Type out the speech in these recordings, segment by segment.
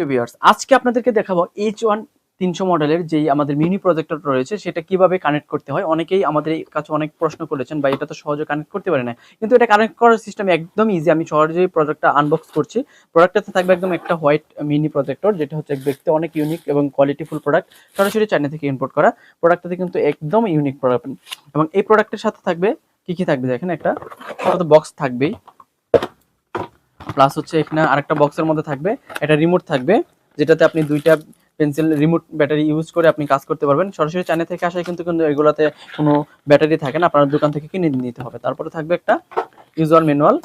প্রিয় ভিউয়ার্স, আজকে আপনাদেরকে দেখাবো H1 300 মডেলের যেই আমাদের মিনি প্রজেক্টর রয়েছে সেটা কিভাবে কানেক্ট করতে হয়। অনেকেই আমাদের কাছে অনেক প্রশ্ন করেছেন বা এটা তো সহজে কানেক্ট করতে পারে না, কিন্তু এটা কানেক্ট করার সিস্টেম একদম ইজি। আমি সহজেই প্রজেক্টটা আনবক্স করছি। প্রোডাক্টটাতে থাকবে একদম একটা হোয়াইট মিনি প্রজেক্টর, যেটা হচ্ছে দেখতে অনেক ইউনিক এবং কোয়ালিটিফুল প্রোডাক্ট, সরাসরি চায়না থেকে ইম্পোর্ট করা। প্রোডাক্টটাতে কিন্তু একদম ইউনিক প্রোডাক্ট এবং এই প্রোডাক্টের সাথে থাকবে কি থাকবে দেখেন, একটা বক্স থাকবেই, প্লাস হচ্ছে এখানে আরেকটা বক্সের মধ্যে থাকবে একটা রিমোট থাকবে, যেটাতে আপনি দুইটা পেন্সিল রিমোট ব্যাটারি ইউজ করে আপনি কাজ করতে পারবেন। সরাসরি চায়না থেকে আসে, কিন্তু এগুলোতে কোনো ব্যাটারি থাকে না, আপনার দোকান থেকে কিনে নিতে হবে। তারপরে থাকবে একটা ইউজার ম্যানুয়াল,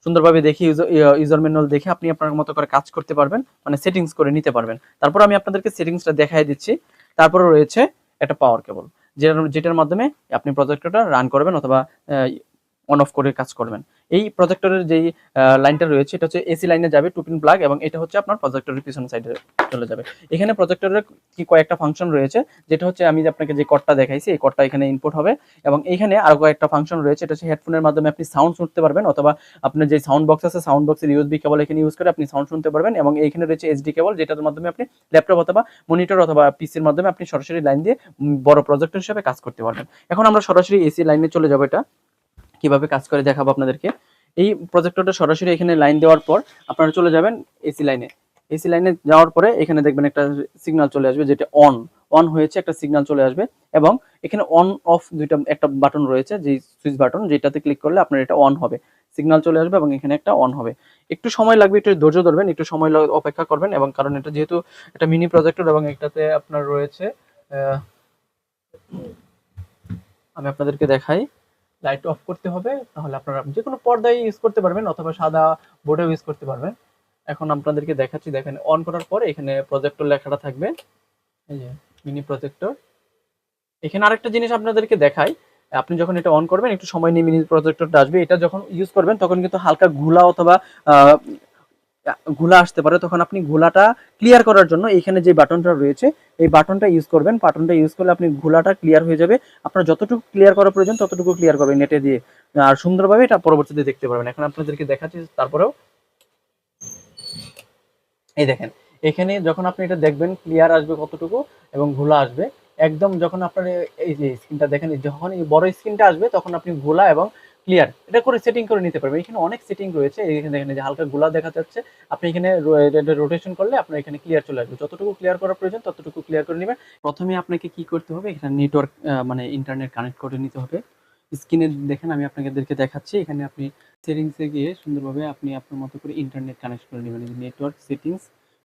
সুন্দরভাবে দেখে ইউজার ম্যানুয়াল দেখে আপনি আপনার মতো করে কাজ করতে পারবেন, মানে সেটিংস করে নিতে পারবেন। তারপর আমি আপনাদেরকে সেটিংসটা দেখাই দিচ্ছি। তারপরে রয়েছে একটা পাওয়ার কেবল, যেটার মাধ্যমে আপনি প্রজেক্টরটা রান করবেন অথবা অন অফ করে কাজ করবেন। এই প্রজেক্টরের যেই লাইনটা রয়েছে এটা হচ্ছে এসি লাইনে যাবে, 2 পিন প্লাগ, এবং এটা হচ্ছে আপনার প্রজেক্টরের পিছন সাইডে চলে যাবে। এখানে প্রজেক্টরের কি কয়েকটা ফাংশন রয়েছে, যেটা হচ্ছে আমি আপনাকে যে কর্ডটা দেখাইছি এই কর্ডটা এখানে ইনপুট হবে, এবং এইখানে আরো কয়েকটা ফাংশন রয়েছে। এটা হচ্ছে হেডফোনের মাধ্যমে আপনি সাউন্ড শুনতে পারবেন, অথবা আপনার যে সাউন্ড বক্স আছে সাউন্ড বক্সের ইউএসবি কেবল এখানে ইউজ করে আপনি সাউন্ড শুনতে পারবেন। এবং এইখানে রয়েছে এইচডি কেবল, যেটার মাধ্যমে আপনি ল্যাপটপ অথবা মনিটর অথবা পিসির মাধ্যমে আপনি সরাসরি লাইন দিয়ে বড় প্রজেক্টর হিসেবে কাজ করতে পারবেন। এখন আমরা সরাসরি এসি লাইনে চলে যাবো, এটা কিভাবে কাজ করে দেখাবো আপনাদেরকে। এই প্রজেক্টরটা সরাসরি এখানে লাইন দেওয়ার পর আপনারা চলে যাবেন এসি লাইনে। এসি লাইনে যাওয়ার পরে এখানে দেখবেন একটা সিগন্যাল চলে আসবে, যেটা অন অন হয়েছে, একটা সিগন্যাল চলে আসবে। এবং এখানে অন অফ একটা বাটন রয়েছে, যে সুইচ বাটন, যেটাতে ক্লিক করলে আপনার এটা অন হবে, সিগন্যাল চলে আসবে এবং এখানে একটা অন হবে। একটু সময় লাগবে, একটু ধৈর্য ধরবেন, একটু সময় অপেক্ষা করবেন। এবং কারণ এটা যেহেতু একটা মিনি প্রজেক্টর এবং এটাতে আপনার রয়েছে আমি আপনাদেরকে দেখাই, লাইট অফ করতে হবে, তাহলে আপনারা যে কোনো পর্দায় ইউজ করতে পারবেন অথবা সাদা বোর্ডেও ইউজ করতে পারবেন। এখন আপনাদেরকে দেখাচ্ছি, দেখেন অন করার পরে এখানে প্রজেক্টর লেখাটা থাকবে, এই যে মিনি প্রজেক্টর। এখানে আরেকটা জিনিস আপনাদেরকে দেখাই, আপনি যখন এটা অন করবেন একটু সময় নিয়ে মিনি প্রজেক্টরটা আসবে। এটা যখন ইউজ করবেন তখন কিন্তু হালকা ঘোলা অথবা ঘোলা আসতে পারে, তখন আপনি ঘোলাটা ক্লিয়ার করার জন্য এখানে যে বাটনটা রয়েছে এই বাটনটা ইউজ করবেন। বাটনটা ইউজ করলে আপনি ঘোলাটা ক্লিয়ার হয়ে যাবে, আপনার যতটুকু ক্লিয়ার করা প্রয়োজন ততটুকু ক্লিয়ার করবেন নেটে দিয়ে, আর সুন্দরভাবে এটা পরবর্তীতে দেখতে পারবেন। এখন আপনাদেরকে দেখাচ্ছি, তারপরেও এই দেখেন, এখানে যখন আপনি এটা দেখবেন ক্লিয়ার আসবে কতটুকু এবং ঘোলা আসবে একদম। যখন আপনার এই যে স্ক্রিনটা দেখেন, যখন এই বড় স্ক্রিনটা আসবে তখন আপনি ঘোলা এবং ক্লিয়ার এটা করে সেটিং করে নিতে পারবেন। এখানে অনেক সেটিং রয়েছে, এখানে দেখেন যে হালকা গোলা দেখা যাচ্ছে, আপনি এখানে রোটেশন করলে আপনার এখানে ক্লিয়ার চলে আসবে। যতটুকু ক্লিয়ার করার প্রয়োজন ততটুকু ক্লিয়ার করে নেবেন। প্রথমে আপনাকে কি করতে হবে, এখানে নেটওয়ার্ক মানে ইন্টারনেট কানেক্ট করে নিতে হবে। স্ক্রিনে দেখেন আমি আপনাদেরকে দেখাচ্ছি, এখানে আপনি সেটিংসে গিয়ে সুন্দরভাবে আপনি আপনার মতো করে ইন্টারনেট কানেক্ট করে নেবেন। Network settings,